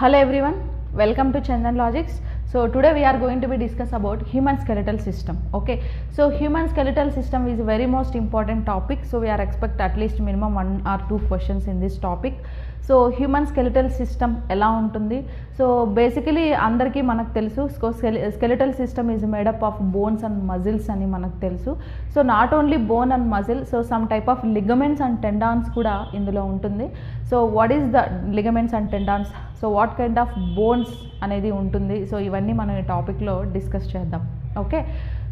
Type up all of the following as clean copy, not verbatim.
Hello everyone, welcome to Chandan Logics. So today we are going to be discuss about human skeletal system. Okay, so human skeletal system is very most important topic. So we are expect at least minimum 1 or 2 questions in this topic. So human skeletal system ఎలా ఉంటుంది? So basically అందరికీ మనకు తెలుసు skeletal system is made up of bones and muscles అని మనకు తెలుసు. So not only bone and muscle, so some type of ligaments and tendons కూడా ఇందులో ఉంటుంది. So what is the ligaments and tendons, so what kind of bones అనేది ఉంటుంది. So ఇవన్నీ మనం ఈ టాపిక్లో డిస్కస్ చేద్దాం. ఓకే,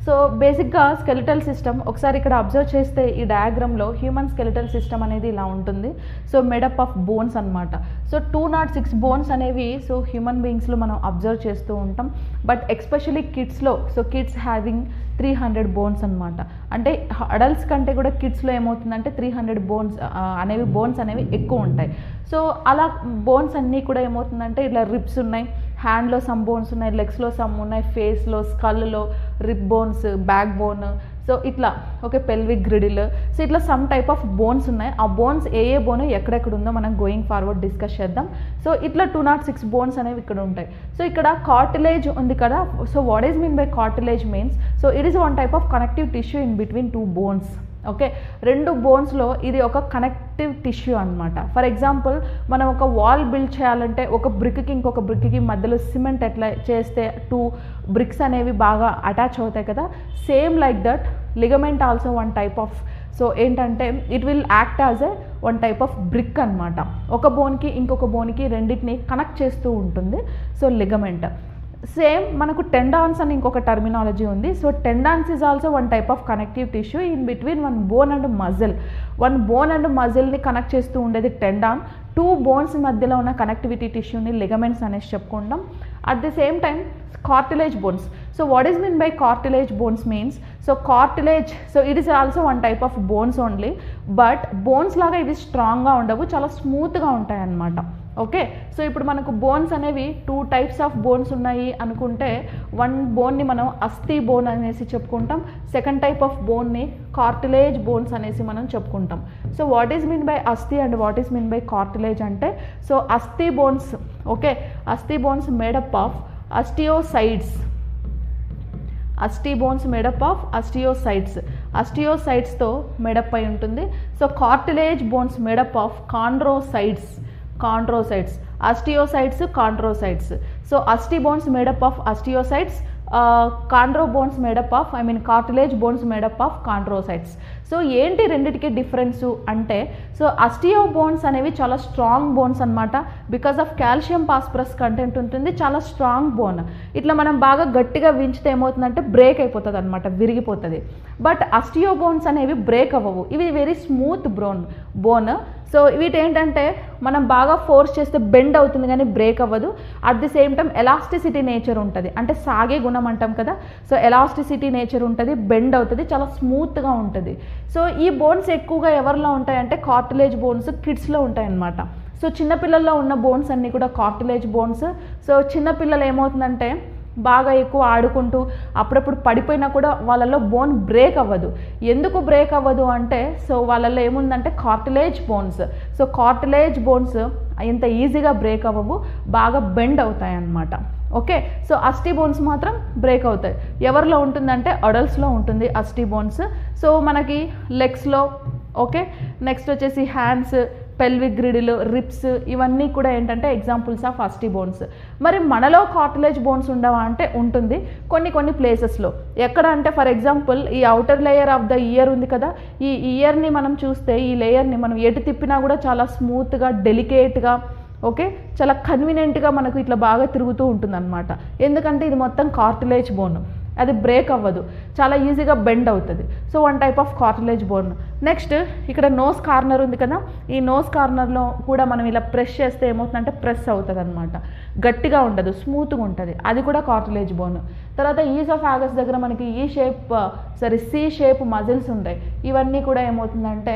సో బేసిక్గా స్కెలిటల్ సిస్టమ్ ఒకసారి ఇక్కడ అబ్జర్వ్ చేస్తే ఈ డయాగ్రామ్లో హ్యూమన్ స్కెలిటల్ సిస్టమ్ అనేది ఇలా ఉంటుంది. సో మేడప్ ఆఫ్ బోన్స్ అనమాట. సో 206 బోన్స్ అనేవి సో హ్యూమన్ బీయింగ్స్లో మనం అబ్జర్వ్ చేస్తూ ఉంటాం. బట్ ఎక్స్పెషలీ కిడ్స్లో, సో కిడ్స్ హ్యావింగ్ 300 బోన్స్ అనమాట. అంటే అడల్ట్స్ కంటే కూడా కిడ్స్లో ఏమవుతుందంటే 300 బోన్స్ అనేవి ఎక్కువ ఉంటాయి. సో అలా బోన్స్ అన్నీ కూడా ఏమవుతుందంటే ఇట్లా రిబ్స్ ఉన్నాయి, హ్యాండ్లో సమ్ బోన్స్ ఉన్నాయి, లెగ్స్లో సమ్ ఉన్నాయి, ఫేస్లో, స్కల్లో rib bones, back bone, so ఇట్లా ఓకే, పెల్విక్ గ్రిడిల్, సో ఇట్లా సమ్ టైప్ ఆఫ్ బోన్స్ ఉన్నాయి. ఆ బోన్స్ ఏ బోన్ ఎక్కడెక్కడ ఉందో మనం గోయింగ్ ఫార్వర్డ్ డిస్కస్ చేద్దాం. సో ఇట్లా 206 బోన్స్ అనేవి ఇక్కడ ఉంటాయి. సో ఇక్కడ కార్టిలేజ్ ఉంది కదా. So what is mean by cartilage means, so it is one type of connective tissue in between 2 bones. Okay, 2 బోన్స్లో ఇది ఒక కనెక్టివ్ టిష్యూ అనమాట. ఫర్ ఎగ్జాంపుల్ మనం ఒక వాల్ బిల్డ్ చేయాలంటే ఒక బ్రిక్కి ఇంకొక బ్రిక్కి మధ్యలో సిమెంట్ ఎట్లా చేస్తే 2 బ్రిక్స్ అనేవి బాగా అటాచ్ అవుతాయి కదా, same like that ligament also one type of, so ఏంటంటే it will act as a one type of brick అనమాట. ఒక బోన్కి ఇంకొక బోన్కి రెండింటిని కనెక్ట్ చేస్తూ ఉంటుంది. So ligament same. మనకు టెండాన్స్ అని ఇంకొక టర్మినాలజీ ఉంది. So tendons is also one type of connective tissue in between one bone and muscle. One bone and మజిల్ని కనెక్ట్ చేస్తూ ఉండేది టెండాన్. 2 బోన్స్ మధ్యలో ఉన్న కనెక్టివిటీ టిష్యూని లిగమెంట్స్ అనేసి చెప్పుకుంటాం. At the same time cartilage bones. So what is mean by cartilage bones means, so cartilage, so it is also one type of bones only. But bones లాగా ఇవి స్ట్రాంగ్గా ఉండవు, చాలా స్మూత్గా ఉంటాయి అన్నమాట. ఓకే, సో ఇప్పుడు మనకు బోన్స్ అనేవి 2 టైప్స్ ఆఫ్ బోన్స్ ఉన్నాయి అనుకుంటే, వన్ బోన్ని మనం అస్థి బోన్ అనేసి చెప్పుకుంటాం, సెకండ్ టైప్ ఆఫ్ బోన్ని కార్టిలేజ్ బోన్స్ అనేసి మనం చెప్పుకుంటాం. So what is mean by అస్థి and what is mean by cartilage అంటే, సో అస్థి బోన్స్, ఓకే, అస్థి బోన్స్ మేడప్ ఆఫ్ అస్టియోసైడ్స్. అస్థి బోన్స్ మేడప్ ఆఫ్ అస్టియోసైడ్స్, అస్టియోసైడ్స్తో మేడప్ అయి ఉంటుంది. So cartilage bones made up of chondrocytes, chondrocytes, osteocytes, chondrocytes. So అస్థి bones made up of osteocytes, chondro bones made up of cartilage bones made up of chondrocytes. So ఏంటి రెండిటికి difference అంటే, so అస్టియో bones అనేవి చాలా strong bones అనమాట. Because of calcium phosphorus content ఉంటుంది, చాలా strong bone. ఇట్లా మనం బాగా గట్టిగా వించితే ఏమవుతుందంటే బ్రేక్ అయిపోతుంది అనమాట, విరిగిపోతుంది. బట్ అస్టియో బోన్స్ అనేవి బ్రేక్ అవ్వవు, ఇవి వెరీ స్మూత్ బోన్. సో వీటి ఏంటంటే మనం బాగా ఫోర్స్ చేస్తే బెండ్ అవుతుంది కానీ బ్రేక్ అవ్వదు. At the same time elasticity nature ఉంటుంది, అంటే సాగే గుణం అంటాం కదా. సో ఎలాస్టిసిటీ నేచర్ ఉంటుంది, బెండ్ అవుతుంది, చాలా స్మూత్గా ఉంటుంది. సో ఈ బోన్స్ ఎక్కువగా ఎవరిలో ఉంటాయంటే కార్టిలేజ్ బోన్స్ కిడ్స్లో ఉంటాయన్నమాట. సో చిన్నపిల్లల్లో ఉన్న బోన్స్ అన్నీ కూడా కార్టిలేజ్ బోన్స్. సో చిన్నపిల్లలు ఏమవుతుందంటే బాగా ఎక్కువ ఆడుకుంటూ అప్పుడప్పుడు పడిపోయినా కూడా వాళ్ళలో బోన్ బ్రేక్ అవ్వదు. ఎందుకు బ్రేక్ అవ్వదు అంటే, సో వాళ్ళల్లో ఏముందంటే cartilage bones. So cartilage bones ఇంత ఈజీగా బ్రేక్ అవ్వవు, బాగా బెండ్ అవుతాయి అన్నమాట. ఓకే, సో అస్థి బోన్స్ మాత్రం బ్రేక్ అవుతాయి. ఎవరిలో ఉంటుందంటే అడల్ట్స్లో ఉంటుంది అస్థి బోన్స్. సో మనకి లెగ్స్లో, ఓకే, నెక్స్ట్ వచ్చేసి హ్యాండ్స్, పెల్విక్ గ్రిడిల్, రిబ్స్, ఇవన్నీ కూడా ఏంటంటే ఎగ్జాంపుల్స్ ఆఫ్ అస్థి బోన్స్. మరి మనలో కార్టిలేజ్ బోన్స్ ఉండవా అంటే ఉంటుంది కొన్ని ప్లేసెస్లో. ఎక్కడ అంటే ఫర్ ఎగ్జాంపుల్ ఈ outer layer of the year ఉంది కదా, ఈ ఇయర్ని మనం చూస్తే ఈ లేయర్ని మనం ఎటు తిప్పినా కూడా చాలా స్మూత్గా, డెలికేట్గా, ఓకే, చాలా కన్వీనియంట్గా మనకు ఇట్లా బాగా తిరుగుతూ ఉంటుంది అనమాట. ఎందుకంటే ఇది మొత్తం కార్టిలేజ్ బోన్, అది బ్రేక్ అవ్వదు, చాలా ఈజీగా బెండ్ అవుతుంది. So one type of cartilage bone. Next ఇక్కడ నోస్ కార్నర్ ఉంది కదా, ఈ నోస్ కార్నర్లో కూడా మనం ఇలా ప్రెస్ చేస్తే ఏమవుతుందంటే ప్రెస్ అవుతుంది అనమాట, గట్టిగా ఉండదు, స్మూత్గా ఉంటుంది, అది కూడా కార్టిలేజ్ బోన్. తర్వాత ఈసోఫాగస్ దగ్గర మనకి సి షేప్ మజిల్స్ ఉంటాయి, ఇవన్నీ కూడా ఏమవుతుందంటే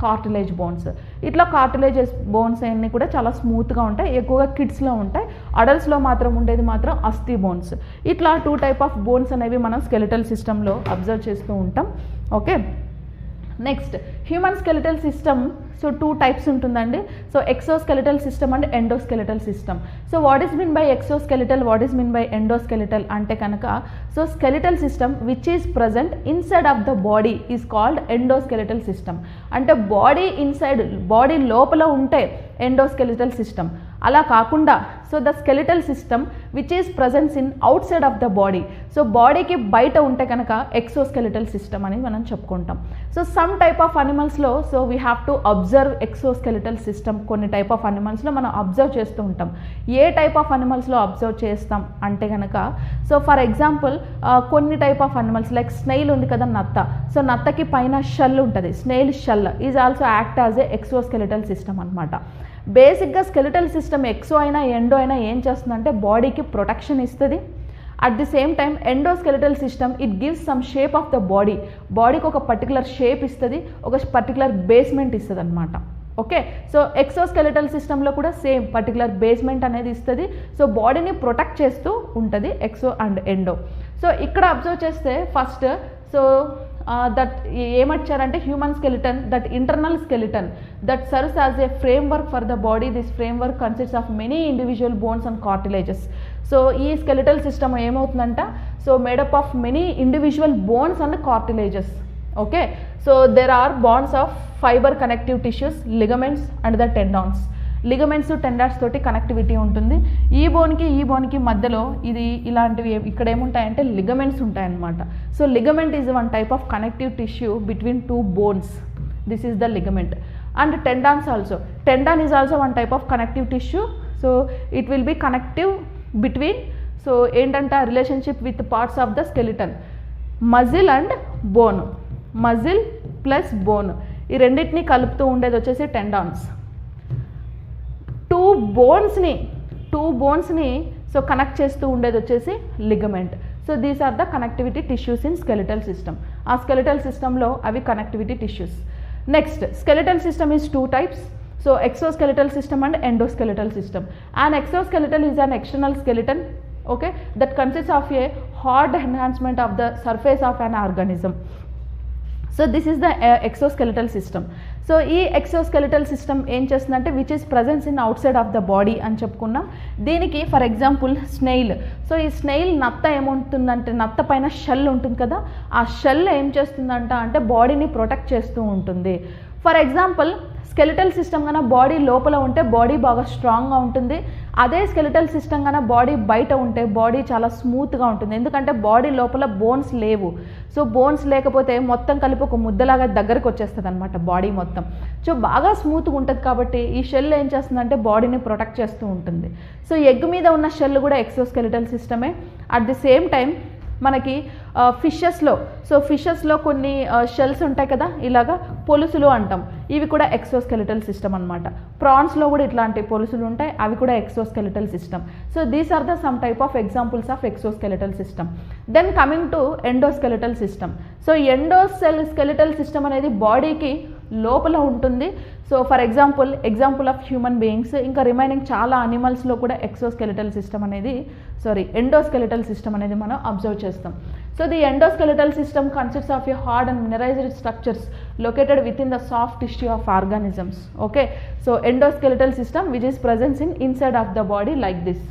కార్టిలేజ్ బోన్స్. ఇట్లా కార్టిలేజెస్ బోన్స్ అన్నీ కూడా చాలా స్మూత్గా ఉంటాయి, ఎక్కువగా కిడ్స్లో ఉంటాయి. అడల్ట్స్లో మాత్రం ఉండేది మాత్రం అస్థి బోన్స్. ఇట్లా 2 టైప్ ఆఫ్ బోన్స్ అనేవి మనం స్కెలిటల్ సిస్టంలో అబ్జర్వ్ చేస్తూ ఉంటాం. Okay, next human skeletal system. So 2 types ఉంటుందండి. So exoskeletal system and endoskeletal system. So what is mean by exoskeletal, what is mean by endoskeletal అంటే కనుక, so skeletal system which is present inside of the body is called endoskeletal system. అంటే body inside, body లోపల ఉంటే endoskeletal system. అలా కాకుండా so the skeletal system which is presence in outside of the body, so బాడీకి బయట ఉంటే కనుక exoskeletal system అని మనం చెప్పుకుంటాం. సో సమ్ టైప్ ఆఫ్ అనిమల్స్లో so we have to observe exoskeletal system. కొన్ని టైప్ ఆఫ్ అనిమల్స్లో మనం అబ్జర్వ్ చేస్తూ ఉంటాం. ఏ టైప్ ఆఫ్ అనిమల్స్లో అబ్జర్వ్ చేస్తాం అంటే కనుక, సో ఫర్ ఎగ్జాంపుల్ కొన్ని type of animals like snail ఉంది కదా, నత్త. సో నత్తకి పైన షెల్ ఉంటుంది, snail shell is also act as a exoskeletal system అనమాట. బేసిక్గా స్కెలిటల్ సిస్టమ్ ఎక్సో అయినా ఎండో అయినా ఏం చేస్తుందంటే బాడీకి ప్రొటెక్షన్ ఇస్తుంది. At the same time endoskeletal system it gives some shape of the body, బాడీకి ఒక పర్టికులర్ షేప్ ఇస్తుంది, ఒక పర్టికులర్ బేస్మెంట్ ఇస్తుంది అనమాట. ఓకే, సో ఎక్సోస్కెలిటల్ సిస్టంలో కూడా సేమ్ పర్టికులర్ బేస్మెంట్ అనేది ఇస్తుంది. సో బాడీని ప్రొటెక్ట్ చేస్తూ ఉంటుంది ఎక్సో అండ్ ఎండో. సో ఇక్కడ అబ్జర్వ్ చేస్తే ఫస్ట్ సో దట్ ఏమచ్చారంటే human skeleton, that internal skeleton that serves as a framework for the body. This framework consists of many individual bones and cartilages. So ఈ skeletal system ఏమవుతుందంట, so made up of many individual bones and cartilages. Okay, so there are bands of fibre connective tissues, ligaments and the tendons. Ligaments tendons తోటి connectivity ఉంటుంది. ఈ బోన్కి మధ్యలో ఇది ఇలాంటివి ఇక్కడ ఏముంటాయంటే లిగమెంట్స్ ఉంటాయన్నమాట. So ligament is one type of connective tissue between 2 bones. This is the ligament. And tendons also, tendon is also one type of connective tissue. So it will be connective between, so ఏంటంటే relationship with parts of the skeleton, muscle and bone. Muscle plus bone ఈ రెండింటిని కలుపుతూ ఉండేది వచ్చేసి tendons. Two బోన్స్ని so connect చేస్తూ ఉండేది వచ్చేసి ligament. So these are the connectivity tissues in skeletal system. ఆ స్కెలిటల్ సిస్టంలో అవి connectivity tissues. Next skeletal system is 2 types. So exoskeletal system and endoskeletal system. An exoskeletal is an external skeleton, okay, that consists of a hard enhancement of the surface of an organism. So this is the exoskeletal system. So ఈ exoskeletal system ఏం చేస్తుందంటే which is presence in outside of the body అని చెప్పుకున్నాం. దీనికి for example snail. So ఈ snail నత్త ఏముంటుందంటే, నత్త పైన షెల్ ఉంటుంది కదా, ఆ షెల్ ఏం చేస్తుందంట అంటే బాడీని ప్రొటెక్ట్ చేస్తూ ఉంటుంది. ఫర్ ఎగ్జాంపుల్ స్కెలిటల్ సిస్టమ్ కన్నా బాడీ లోపల ఉంటే బాడీ బాగా స్ట్రాంగ్గా ఉంటుంది. అదే స్కెలిటల్ సిస్టమ్ కన్నా బాడీ బయట ఉంటే బాడీ చాలా స్మూత్గా ఉంటుంది. ఎందుకంటే బాడీ లోపల బోన్స్ లేవు. సో బోన్స్ లేకపోతే మొత్తం కలిపి ఒక ముద్దలాగా దగ్గరకు వచ్చేస్తుంది అనమాట బాడీ మొత్తం. సో బాగా స్మూత్గా ఉంటుంది కాబట్టి ఈ షెల్ ఏం చేస్తుందంటే బాడీని ప్రొటెక్ట్ చేస్తూ ఉంటుంది. సో ఎగ్ మీద ఉన్న షెల్ కూడా ఎక్సోస్కెలిటల్ సిస్టమే. అట్ ది సేమ్ టైం మనకి ఫిషెస్లో కొన్ని షెల్స్ ఉంటాయి కదా, ఇలాగా పొలుసులు అంటాం, ఇవి కూడా ఎక్సోస్కెలిటల్ సిస్టమ్ అనమాట. ప్రాన్స్లో కూడా ఇట్లాంటి పొలుసులు ఉంటాయి, అవి కూడా exoskeletal system. So these are the some type of examples of exoskeletal system. Then coming to endoskeletal system. So endoskeletal system అనేది బాడీకి లోపల ఉంటుంది. So for example of human beings, ఇంకా రిమైనింగ్ చాలా అనిమల్స్లో కూడా ఎండోస్కెలిటల్ సిస్టమ్ అనేది మనం అబ్జర్వ్ చేస్తాం. So the endoskeletal system consists of a hard and mineralised structures located within the soft tissue of organisms. Okay, so endoskeletal system which is presence in inside of the body like this.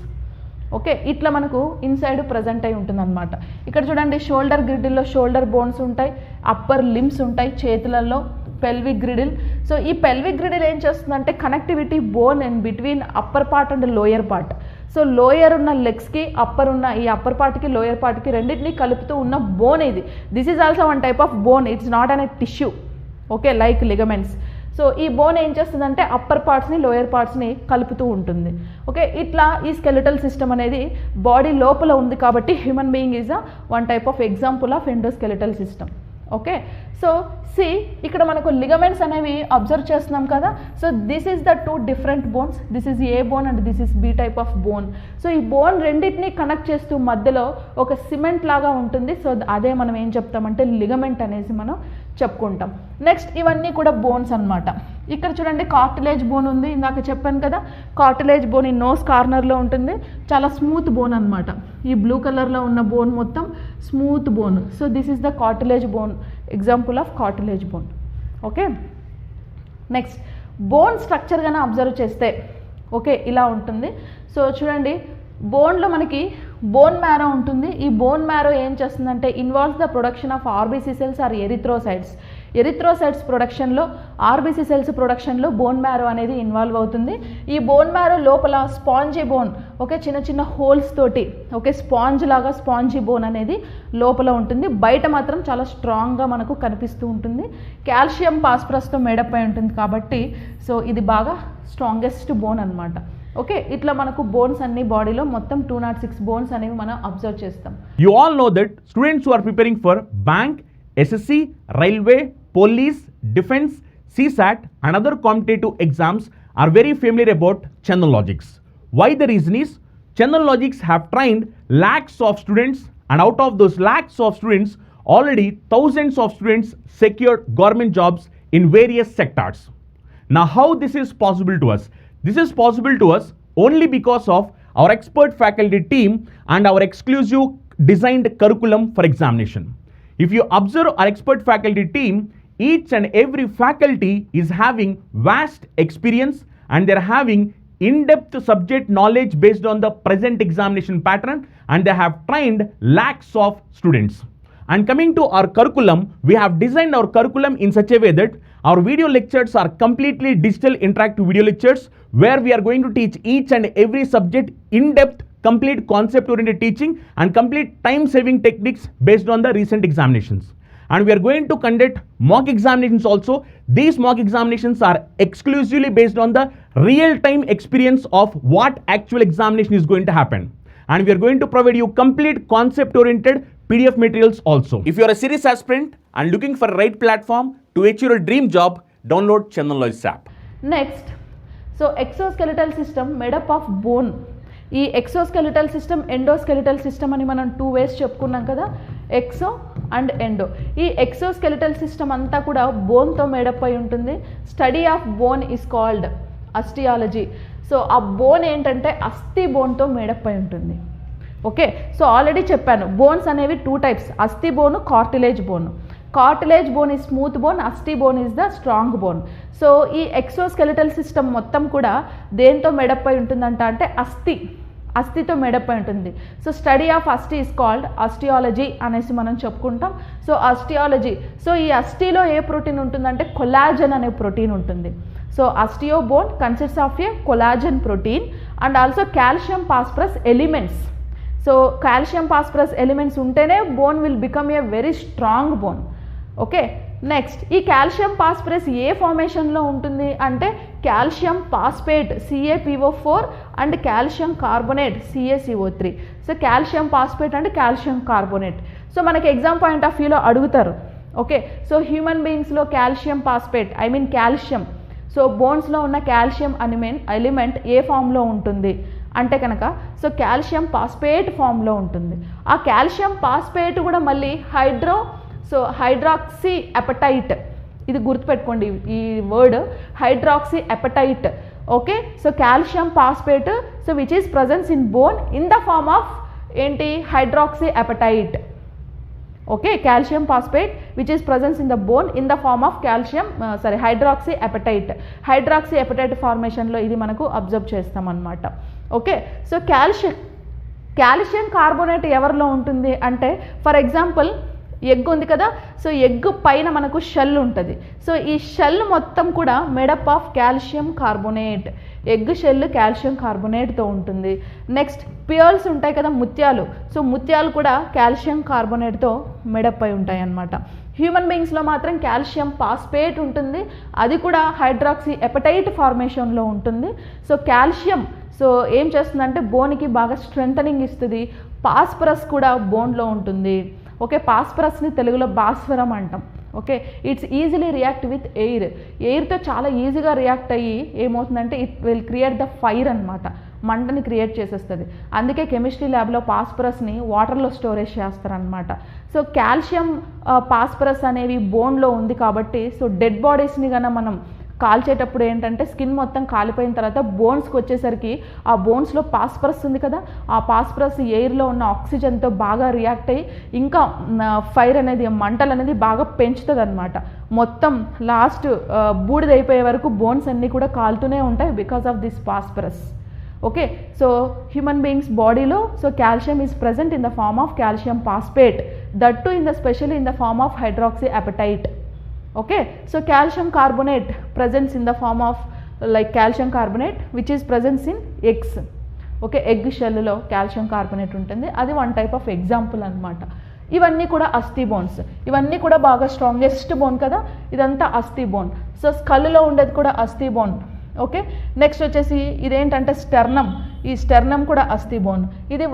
Okay, ఇట్లా మనకు inside present అయి ఉంటుంది అనమాట. ఇక్కడ చూడండి, shoulder గ్రిడిల్లో shoulder bones ఉంటాయి, upper limbs ఉంటాయి చేతులలో, పెల్విక్ గ్రిడిల్. సో ఈ పెల్విక్ గ్రిడిల్ ఏం చేస్తుందంటే connectivity bone in between upper part and lower part. So lower ఉన్న లెగ్స్కి ఈ అప్పర్ పార్ట్కి లోయర్ పార్ట్కి రెండింటినీ కలుపుతూ ఉన్న బోన్ ఇది. This is also one type of bone, it's not an tissue. Okay, like ligaments. So ఈ బోన్ ఏం చేస్తుందంటే అప్పర్ పార్ట్స్ని లోయర్ పార్ట్స్ని కలుపుతూ ఉంటుంది. ఓకే, ఇట్లా ఈ స్కెలిటల్ సిస్టమ్ అనేది బాడీ లోపల ఉంది కాబట్టి human being is one type of example of endoskeletal system. Okay, so ఇక్కడ మనకు లిగమెంట్స్ అనేవి అబ్జర్వ్ చేస్తున్నాం కదా. So this is the 2 different bones, this is a bone and this is B type of bone. So ఈ bone రెండింటిని connect చేస్తూ మధ్యలో ఒక సిమెంట్ లాగా ఉంటుంది. సో అదే మనం ఏం చెప్తామంటే లిగమెంట్ అనేసి మనం చెప్పుకుంటాం. నెక్స్ట్ ఇవన్నీ కూడా బోన్స్ అన్నమాట. ఇక్కడ చూడండి, కార్టిలేజ్ బోన్ ఉంది, ఇందాక చెప్పాను కదా, కార్టిలేజ్ బోన్ ఈ నోస్ కార్నర్లో ఉంటుంది, చాలా స్మూత్ బోన్ అనమాట. ఈ బ్లూ కలర్లో ఉన్న బోన్ మొత్తం smooth bone. So this is the cartilage bone, example of cartilage bone. Okay. Next bone structure గానే అబ్జర్వ్ చేస్తే ఓకే ఇలా ఉంటుంది. సో చూడండి, బోన్లో మనకి బోన్ మ్యారో ఉంటుంది. ఈ బోన్ మ్యారో ఏం చేస్తుందంటే involves the production of RBC cells or erythrocytes ప్రొడక్షన్లో, ఆర్బీసీ సెల్స్ ప్రొడక్షన్లో బోన్ మ్యారో అనేది ఇన్వాల్వ్ అవుతుంది. ఈ బోన్ మ్యారో లోపల స్పాంజీ బోన్, ఓకే, చిన్న చిన్న హోల్స్ తోటి, ఓకే, స్పాంజీ బోన్ అనేది లోపల ఉంటుంది. బయట మాత్రం చాలా స్ట్రాంగ్గా మనకు కనిపిస్తూ ఉంటుంది. కాల్షియం ఫాస్ఫరస్తో మేడప్ అయి ఉంటుంది కాబట్టి సో ఇది బాగా స్ట్రాంగెస్ట్ బోన్ అనమాట. ఓకే, ఇట్లా మనకు బోన్స్ అన్ని బాడీలో మొత్తం 206 బోన్స్ అనేవి మనం అబ్జర్వ్ చేస్తాం. You all know that students who are preparing for bank, SSC, railway, police, defense, CSAT and other competitive exams are very familiar about Chandan Logics. Why the reason is, Chandan Logics have trained lakhs of students, and out of those lakhs of students, already thousands of students secured government jobs in various sectors. Now how this is possible to us? This is possible to us only because of our expert faculty team and our exclusive designed curriculum for examination. If you observe our expert faculty team, each and every faculty is having vast experience and they are having in-depth subject knowledge based on the present examination pattern, and they have trained lakhs of students. And coming to our curriculum, we have designed our curriculum in such a way that our video lectures are completely digital interactive video lectures where we are going to teach each and every subject in depth, complete concept oriented teaching and complete time saving techniques based on the recent examinations. And we are going to conduct mock examinations also. These mock examinations are exclusively based on the real time experience of what actual examination is going to happen. And we are going to provide you complete concept oriented PDF materials also. If you are a serious aspirant and looking for a right platform to achieve your dream job, download Chandan Logics app. Next, so exoskeletal system made up of bone. ఈ exoskeletal system, ఎండోస్కెలిటల్ system అని మనం 2 ways చెప్పుకున్నాం కదా, exo and endo. ఈ exoskeletal system అంతా కూడా బోన్తో made up అయి ఉంటుంది. Study of bone is called osteology. So ఆ బోన్ ఏంటంటే అస్థి బోన్తో మేడప్ అయి ఉంటుంది. ఓకే, సో ఆల్రెడీ చెప్పాను బోన్స్ అనేవి 2 types, అస్థి bone, cartilage bone. Cartilage bone is smooth bone, అస్థి bone is the strong bone. So ఈ ఎక్సోస్కెలిటల్ సిస్టమ్ మొత్తం కూడా దేంతో మేడప్ అయి ఉంటుందంట అంటే అస్థితో మేడప్ అయి ఉంటుంది. సో స్టడీ ఆఫ్ అస్థి ఈజ్ కాల్డ్ ఆస్టియాలజీ అనేసి మనం చెప్పుకుంటాం. సో ఆస్టియాలజీ, సో ఈ అస్థిలో ఏ ప్రోటీన్ ఉంటుందంటే కొలాజన్ అనే ప్రోటీన్ ఉంటుంది. So osteo bone consists of a collagen protein and also calcium phosphorus elements. So calcium phosphorus elements ఉంటేనే bone will become a very strong bone. Okay, next, ఈ calcium phosphorus ఏ ఫార్మేషన్లో ఉంటుంది అంటే calcium phosphate CaPO4 and calcium carbonate CaCO3. So calcium phosphate and calcium carbonate. So మనకి exam point of వ్యూలో అడుగుతారు. Okay, so human బీయింగ్స్లో calcium phosphate calcium, so బోన్స్లో ఉన్న కాల్షియం ఎలిమెంట్ ఏ ఫామ్లో ఉంటుంది అంటే కనుక సో కాల్షియం ఫాస్ఫేట్ ఫామ్లో ఉంటుంది. ఆ కాల్షియం ఫాస్ఫేట్ కూడా మళ్ళీ హైడ్రాక్సీ ఎపటైట్, ఇది గుర్తుపెట్టుకోండి ఈ word, hydroxy apatite. Okay, so calcium phosphate so which is presence in bone in the form of ఏంటి hydroxy apatite. Okay, calcium phosphate which is presence in the bone in the form of hydroxy apatite ఫార్మేషన్లో ఇది మనకు observe చేస్తాం అన్నమాట. Okay, so calcium carbonate ఎవరిలో ఉంటుంది అంటే for example egg ఉంది కదా, సో ఎగ్ పైన మనకు షెల్ ఉంటుంది. సో ఈ షెల్ మొత్తం కూడా made up of calcium carbonate, egg shell calcium కార్బోనేట్తో ఉంటుంది. నెక్స్ట్ పియర్స్ ఉంటాయి కదా ముత్యాలు, సో ముత్యాలు కూడా కాల్షియం కార్బోనేట్తో మేడప్ అయి ఉంటాయి అన్నమాట. హ్యూమన్ బీయింగ్స్లో మాత్రం కాల్షియం ఫాస్ఫేట్ ఉంటుంది, అది కూడా హైడ్రాక్సీ ఎపటైట్ ఫార్మేషన్లో ఉంటుంది. సో కాల్షియం సో ఏం చేస్తుందంటే బోన్కి బాగా స్ట్రెంథనింగ్ ఇస్తుంది. ఫాస్ఫరస్ కూడా బోన్లో ఉంటుంది. ఓకే, ఫాస్ఫరస్ని తెలుగులో భాస్వరం అంటాం. Okay, it's easily react with ఎయిర్తో చాలా ఈజీగా రియాక్ట్ అయ్యి ఏమవుతుందంటే it will create the fire అనమాట, మంటని క్రియేట్ చేసేస్తుంది. అందుకే కెమిస్ట్రీ ల్యాబ్లో ఫాస్ఫరస్ని వాటర్లో స్టోరేజ్ చేస్తారనమాట. సో కాల్షియం ఫాస్ఫరస్ అనేవి బోన్లో ఉంది కాబట్టి సో డెడ్ బాడీస్ని కన్నా మనం కాల్చేటప్పుడు ఏంటంటే స్కిన్ మొత్తం కాలిపోయిన తర్వాత బోన్స్కి వచ్చేసరికి ఆ బోన్స్లో ఫాస్ఫరస్ ఉంది కదా, ఆ ఫాస్ఫరస్ ఎయిర్లో ఉన్న ఆక్సిజన్తో బాగా రియాక్ట్ అయ్యి ఇంకా ఫైర్ అనేది మంటలు అనేది బాగా పెంచుతుంది అనమాట. మొత్తం లాస్ట్ బూడిదైపోయే వరకు బోన్స్ అన్నీ కూడా కాలుతూనే ఉంటాయి because of this phosphorus. Okay, so human beings బాడీలో so calcium is present in the form of calcium phosphate, that too especially in the form of hydroxyapatite. Okay, so calcium carbonate presence in the form of like calcium carbonate which is presence in eggs. Okay, egg షెల్లో calcium carbonate ఉంటుంది, అది one type of example అనమాట. ఇవన్నీ కూడా అస్థి bones, ఇవన్నీ కూడా బాగా స్ట్రాంగెస్ట్ బోన్ కదా, ఇదంతా అస్థి బోన్. సో స్కల్లో ఉండేది కూడా అస్థి బోన్. ఓకే, నెక్స్ట్ వచ్చేసి ఇదేంటంటే స్టెర్నమ్, ఈ స్టెర్నమ్ కూడా అస్థి బోన్. ఇది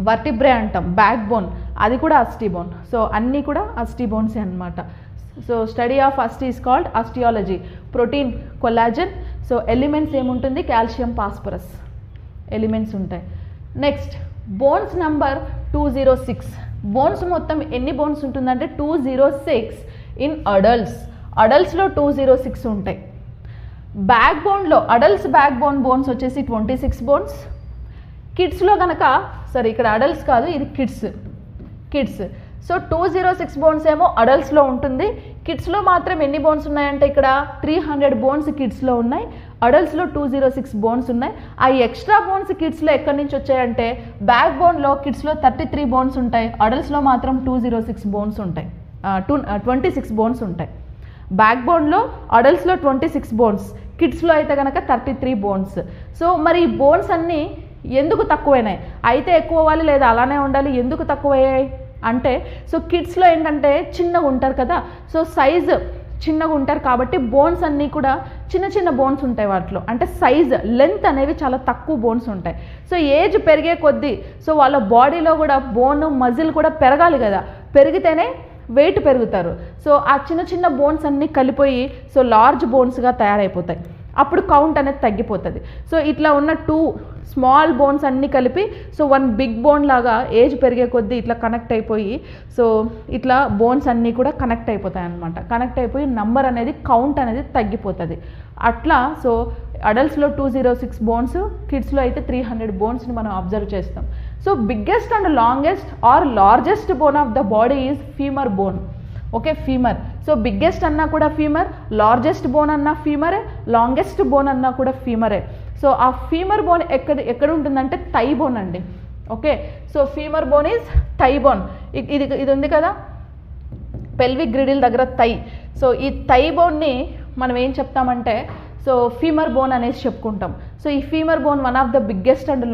వర్టిబ్రే అంటాం, బ్యాక్ బోన్, అది కూడా అస్థి బోన్. సో అన్నీ కూడా అస్థి బోన్సే అనమాట. సో స్టడీ ఆఫ్ అస్థి is called osteology. Protein, collagen, so elements ఏముంటుంది, కాల్షియం, ఫాస్ఫరస్ ఎలిమెంట్స్ ఉంటాయి. Next bones number 206. బోన్స్ మొత్తం ఎన్ని బోన్స్ ఉంటుందంటే 206 ఇన్ అడల్ట్స్లో 206 ఉంటాయి. బ్యాక్ బోన్లో అడల్ట్స్ బ్యాక్ బోన్స్ వచ్చేసి 26 బోన్స్. కిడ్స్లో కనుక సరే ఇక్కడ అడల్ట్స్ కాదు, ఇది కిడ్స్. సో 206 బోన్స్ ఏమో అడల్ట్స్లో ఉంటుంది. కిడ్స్లో మాత్రం ఎన్ని బోన్స్ ఉన్నాయంటే ఇక్కడ 300 బోన్స్ కిడ్స్లో ఉన్నాయి, అడల్ట్స్లో 206 బోన్స్ ఉన్నాయి. ఆ ఎక్స్ట్రా బోన్స్ కిడ్స్లో ఎక్కడి నుంచి వచ్చాయంటే బ్యాక్ బోన్లో కిడ్స్లో 33 బోన్స్ ఉంటాయి, అడల్ట్స్లో మాత్రం 206 బోన్స్ ఉంటాయి, 26 బోన్స్ ఉంటాయి. బ్యాక్ బోన్లో అడల్ట్స్లో 26 బోన్స్, కిడ్స్లో అయితే కనుక 33 బోన్స్. సో మరి ఈ బోన్స్ అన్నీ ఎందుకు తక్కువైనాయి, అయితే ఎక్కువ అవ్వాలి లేదా అలానే ఉండాలి, ఎందుకు తక్కువయ్యాయి అంటే సో కిడ్స్లో ఏంటంటే చిన్నగా ఉంటారు కదా, సో సైజు చిన్నగా ఉంటారు కాబట్టి బోన్స్ అన్నీ కూడా చిన్న బోన్స్ ఉంటాయి వాటిలో, అంటే సైజ్ లెంత్ అనేవి చాలా తక్కువ బోన్స్ ఉంటాయి. సో ఏజ్ పెరిగే కొద్దీ సో వాళ్ళ బాడీలో కూడా బోన్ మజిల్ కూడా పెరగాలి కదా, పెరిగితేనే వెయిట్ పెరుగుతారు. సో ఆ చిన్న బోన్స్ అన్నీ కలిపోయి సో లార్జ్ బోన్స్గా తయారైపోతాయి, అప్పుడు కౌంట్ అనేది తగ్గిపోతుంది. సో ఇట్లా ఉన్న 2 స్మాల్ బోన్స్ అన్నీ కలిపి సో 1 బిగ్ బోన్ లాగా ఏజ్ పెరిగే కొద్దీ ఇట్లా కనెక్ట్ అయిపోయి సో ఇట్లా బోన్స్ అన్నీ కూడా కనెక్ట్ అయిపోతాయి అన్నమాట. కనెక్ట్ అయిపోయి నంబర్ అనేది కౌంట్ అనేది తగ్గిపోతుంది అట్లా. సో అడల్ట్స్లో 206 బోన్స్, కిడ్స్లో అయితే 300 బోన్స్ని మనం అబ్జర్వ్ చేస్తాం. So biggest and longest or largest bone of the body is femur bone. Okay, femur. So biggest అన్నా కూడా ఫీమర్, లార్జెస్ట్ బోన్ అన్నా ఫీమరే, లాంగెస్ట్ బోన్ అన్నా కూడా ఫీమరే. సో ఆ ఫీమర్ బోన్ ఎక్కడ ఉంటుందంటే థై బోన్ అండి. Okay, so femur bone is thigh bone. ఇది ఉంది కదా పెల్విక్ గ్రిడిల్ దగ్గర థై. సో ఈ థై బోన్ని మనం ఏం చెప్తామంటే సో ఫీమర్ బోన్ అనేసి చెప్పుకుంటాం. సో ఈ femur bone one of the biggest and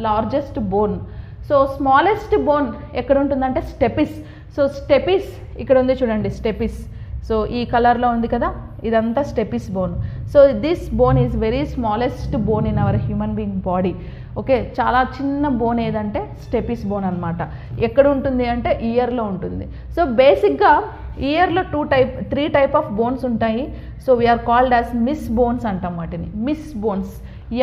largest bone. So smallest bone ఎక్కడ ఉంటుందంటే స్టెపిస్. సో స్టెపిస్ ఇక్కడ ఉంది చూడండి, స్టెపిస్. సో ఈ కలర్లో ఉంది కదా, ఇదంతా stapes bone. So this bone is very smallest bone in our human being body. Okay, చాలా చిన్న బోన్ ఏదంటే స్టెపిస్ బోన్ అనమాట. ఎక్కడ ఉంటుంది అంటే ఇయర్లో ఉంటుంది. సో బేసిక్గా ఇయర్లో 3 టైప్ ఆఫ్ బోన్స్ ఉంటాయి. So we are called as MIS bones అంటాం వాటిని, MIS bones.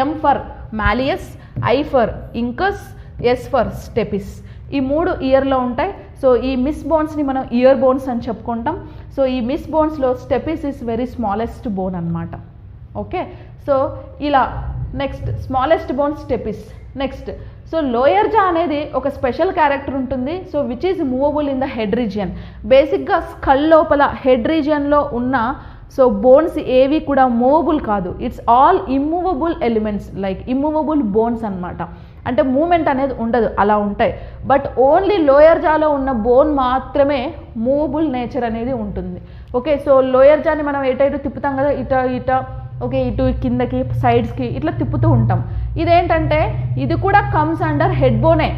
M for malleus, I for incus, S for stapes. ఈ 3 ఇయర్లో ఉంటాయి. సో ఈ మిస్ బోన్స్ని మనం ఇయర్ బోన్స్ అని చెప్పుకుంటాం. సో ఈ మిస్ బోన్స్లో stapes is very smallest bone అనమాట. ఓకే, సో ఇలా next smallest bone stapes. Next so lower jaw అనేది ఒక స్పెషల్ క్యారెక్టర్ ఉంటుంది. So which is movable in the head region. బేసిక్గా స్కల్ లోపల హెడ్ రీజియన్లో ఉన్న సో బోన్స్ ఏవి కూడా మూవబుల్ కాదు, it's all immovable elements, like immovable bones అనమాట. అంటే మూమెంట్ అనేది ఉండదు, అలా ఉంటాయి. బట్ ఓన్లీ లోయర్ జాలో ఉన్న బోన్ మాత్రమే మూవబుల్ నేచర్ అనేది ఉంటుంది. ఓకే, సో లోయర్ జాని మనం ఎటు తిప్పుతాం కదా, ఇట ఓకే, ఇటు కిందకి సైడ్స్కి ఇట్లా తిప్పుతూ ఉంటాం. ఇదేంటంటే ఇది కూడా కమ్స్ అండర్ హెడ్ బోనే.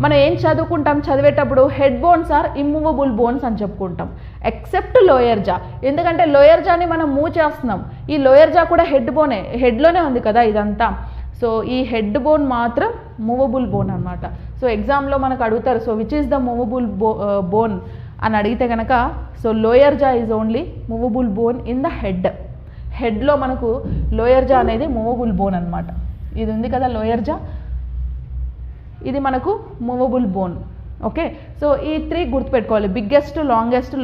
మనం ఏం చదువుకుంటాం చదివేటప్పుడు head bones are immovable bones అని చెప్పుకుంటాం, ఎక్సెప్ట్ లోయర్ జా. ఎందుకంటే లోయర్ జాని మనం మూవ్ చేస్తున్నాం, ఈ లోయర్ జా కూడా హెడ్ బోనే, హెడ్లోనే ఉంది కదా ఇదంతా. సో ఈ హెడ్ బోన్ మాత్రం మూవబుల్ బోన్ అనమాట. సో ఎగ్జామ్లో మనకు అడుగుతారు, so which is the movable bone అని అడిగితే కనుక so lower jaw is only movable bone in the హెడ్లో మనకు లోయర్ జా అనేది మూవబుల్ బోన్ అనమాట. ఇది ఉంది కదా లోయర్ జా, ఇది మనకు మూవబుల్ బోన్. ఓకే, సో ఈ 3 గుర్తుపెట్టుకోవాలి. Biggest, longest,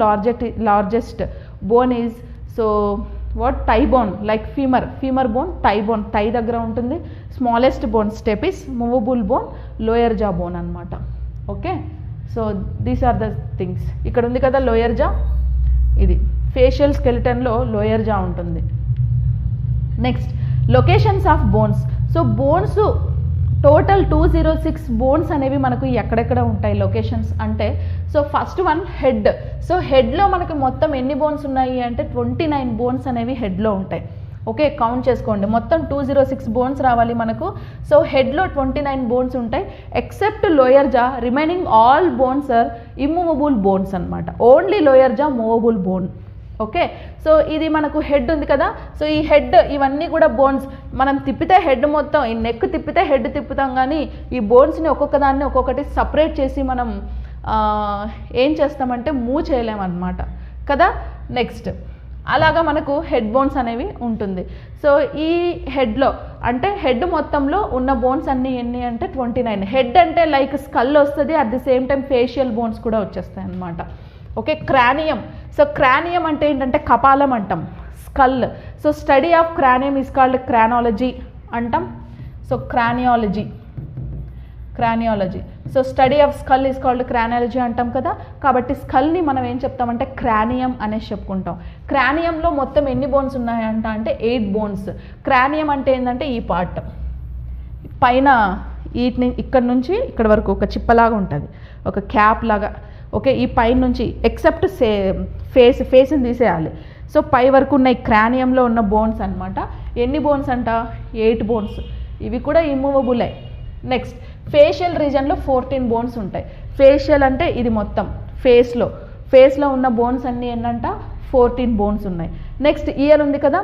largest bone is so what thigh bone, like femur bone, thigh bone thigh దగ్గర ఉంటుంది. Smallest bone stapes, movable bone lower jaw bone అనమాట. Okay, so these are the things. ఇక్కడ ఉంది కదా lower జా, ఇది ఫేషియల్ స్కెలిటన్లో లోయర్ జా ఉంటుంది. Next locations of bones. So bones total 206 bones అనేవి మనకు ఎక్కడెక్కడ ఉంటాయి లొకేషన్స్ అంటే, so first one head. So హెడ్లో మనకి మొత్తం ఎన్ని బోన్స్ ఉన్నాయి అంటే 29 బోన్స్ అనేవి హెడ్లో ఉంటాయి. ఓకే, కౌంట్ చేసుకోండి, మొత్తం 206 బోన్స్ రావాలి మనకు. సో హెడ్లో 29 బోన్స్ ఉంటాయి. Except lower jaw, remaining all bones are immovable bones అనమాట. Only lower jaw movable bone. Okay, so ఇది మనకు హెడ్ ఉంది కదా. సో ఈ హెడ్ ఇవన్నీ కూడా బోన్స్. మనం తిప్పితే హెడ్ మొత్తం, ఈ నెక్ తిప్పితే హెడ్ తిప్పుతాం, కానీ ఈ బోన్స్ని ఒక్కొక్క దాన్ని ఒక్కొక్కటి సపరేట్ చేసి మనం ఏం చేస్తామంటే మూవ్ చేయలేమన్నమాట కదా. నెక్స్ట్ అలాగా మనకు హెడ్ బోన్స్ అనేవి ఉంటుంది. సో ఈ హెడ్లో అంటే హెడ్ మొత్తంలో ఉన్న బోన్స్ అన్నీ ఎన్ని అంటే 29. హెడ్ అంటే లైక్ స్కల్ వస్తుంది, at the same time facial bones కూడా వచ్చేస్తాయి అన్నమాట. ఓకే, క్రానియం. సో క్రానియం అంటే ఏంటంటే కపాలం అంటాం, skull. So study of cranium is called craniology అంటాం. So craniology. So study of skull is called craniology అంటాం కదా. కాబట్టి స్కల్ని మనం ఏం చెప్తామంటే క్రానియం అనేసి చెప్పుకుంటాం. క్రానియంలో మొత్తం ఎన్ని బోన్స్ ఉన్నాయంట అంటే 8 బోన్స్. క్రానియం అంటే ఏంటంటే ఈ పార్ట్ పైన వీటిని ఇక్కడ నుంచి ఇక్కడ వరకు ఒక చిప్పలాగా ఉంటుంది, ఒక క్యాప్ లాగా. ఓకే, ఈ పై నుంచి ఎక్సెప్ట్ ఫేస్ని తీసేయాలి. సో పై వరకు ఉన్న ఈ క్రానియంలో ఉన్న బోన్స్ అనమాట. ఎన్ని బోన్స్ అంట 8 బోన్స్. ఇవి కూడా ఇమ్మూవబులే. నెక్స్ట్ ఫేషియల్ రీజన్లో 14 బోన్స్ ఉంటాయి. ఫేషియల్ అంటే ఇది మొత్తం ఫేస్లో ఉన్న బోన్స్ అన్నీ ఏంటంట 14 బోన్స్ ఉన్నాయి. నెక్స్ట్ ఇయర్ ఉంది కదా,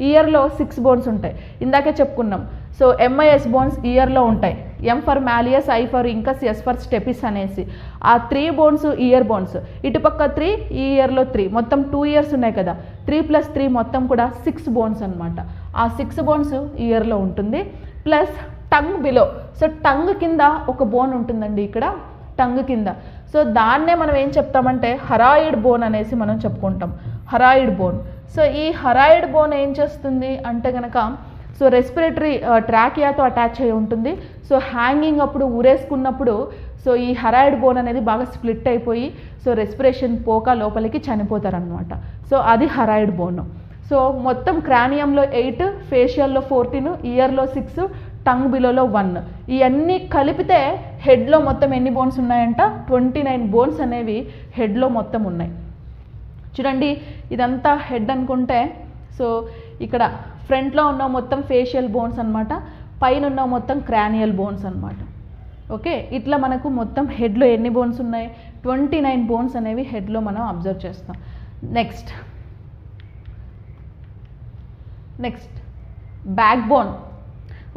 ఇయర్లో 6 బోన్స్ ఉంటాయి, ఇందాకే చెప్పుకున్నాం. సో MIS బోన్స్ ఇయర్లో ఉంటాయి. M for malleus, I for incus, S for stapes అనేసి ఆ 3 బోన్స్ ఇయర్ బోన్స్. ఇటుపక్క 3, ఈ ఇయర్లో 3, మొత్తం 2 ఇయర్స్ ఉన్నాయి కదా. 3 + 3 మొత్తం కూడా 6 బోన్స్ అనమాట. ఆ 6 బోన్స్ ఇయర్లో ఉంటుంది. Plus tongue below. So tongue కింద ఒక బోన్ ఉంటుందండి ఇక్కడ, టంగ్ కింద. సో దాన్నే మనం ఏం చెప్తామంటే హరాయిడ్ బోన్ అనేసి మనం చెప్పుకుంటాం, హరాయిడ్ బోన్. సో ఈ హరాయిడ్ బోన్ ఏం చేస్తుంది అంటే కనుక, సో రెస్పిరేటరీ ట్రాకియాతో అటాచ్ అయి ఉంటుంది. సో హ్యాంగింగ్ అప్పుడు ఊరేసుకున్నప్పుడు సో ఈ హరాయిడ్ బోన్ అనేది బాగా స్ప్లిట్ అయిపోయి సో రెస్పిరేషన్ పోక లోపలికి చనిపోతారనమాట. సో అది హరాయిడ్ బోన్. సో మొత్తం క్రానియంలో 8, ఫేషియల్లో 14, ఇయర్లో 6, టంగ్ బిలోలో 1. ఇవన్నీ కలిపితే హెడ్లో మొత్తం ఎన్ని బోన్స్ ఉన్నాయంట 29 బోన్స్ అనేవి హెడ్లో మొత్తం ఉన్నాయి. చూడండి, ఇదంతా హెడ్ అనుకుంటే, సో ఇక్కడ ఫ్రంట్లో ఉన్న మొత్తం ఫేషియల్ బోన్స్ అనమాట, పైన ఉన్న మొత్తం క్రానియల్ బోన్స్ అనమాట. ఓకే, ఇట్లా మనకు మొత్తం హెడ్లో ఎన్ని బోన్స్ ఉన్నాయి 29 బోన్స్ అనేవి హెడ్లో మనం అబ్జర్వ్ చేస్తాం. Next back bone.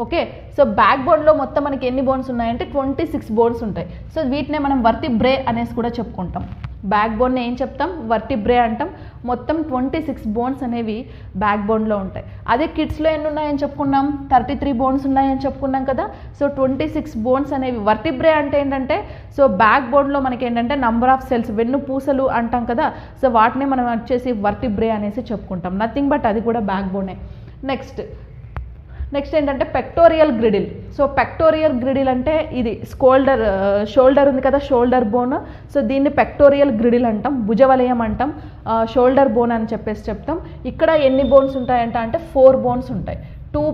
Okay, so back బోన్లో మొత్తం మనకి ఎన్ని బోన్స్ ఉన్నాయంటే 26 బోన్స్ ఉంటాయి. సో వీటినే మనం వర్టిబ్రే అనేసి కూడా చెప్పుకుంటాం. బ్యాక్ బోన్ని ఏం చెప్తాం, వర్టిబ్రే అంటాం. మొత్తం 26 బోన్స్ అనేవి బ్యాక్ బోన్లో ఉంటాయి. అదే కిడ్స్లో ఎన్ని ఉన్నాయని చెప్పుకున్నాం, 33 బోన్స్ ఉన్నాయని చెప్పుకున్నాం కదా. సో 26 బోన్స్ అనేవి. వర్టిబ్రే అంటే ఏంటంటే, సో బ్యాక్ బోన్లో మనకి ఏంటంటే నంబర్ ఆఫ్ సెల్స్, వెన్ను పూసలు అంటాం కదా. సో వాటిని మనం వచ్చేసి వర్టిబ్రే అనేసి చెప్పుకుంటాం. నథింగ్ బట్ అది కూడా బ్యాక్ బోనే. నెక్స్ట్ ఏంటంటే పెక్టోరియల్ గ్రిడిల్. సో పెక్టోరియల్ గ్రిడిల్ అంటే ఇది షోల్డర్ ఉంది కదా, షోల్డర్ బోన్. సో దీన్ని పెక్టోరియల్ గ్రిడిల్ అంటాం, భుజవలయం అంటాం, షోల్డర్ బోన్ అని చెప్తాం. ఇక్కడ ఎన్ని బోన్స్ ఉంటాయంట అంటే 4 బోన్స్ ఉంటాయి. 2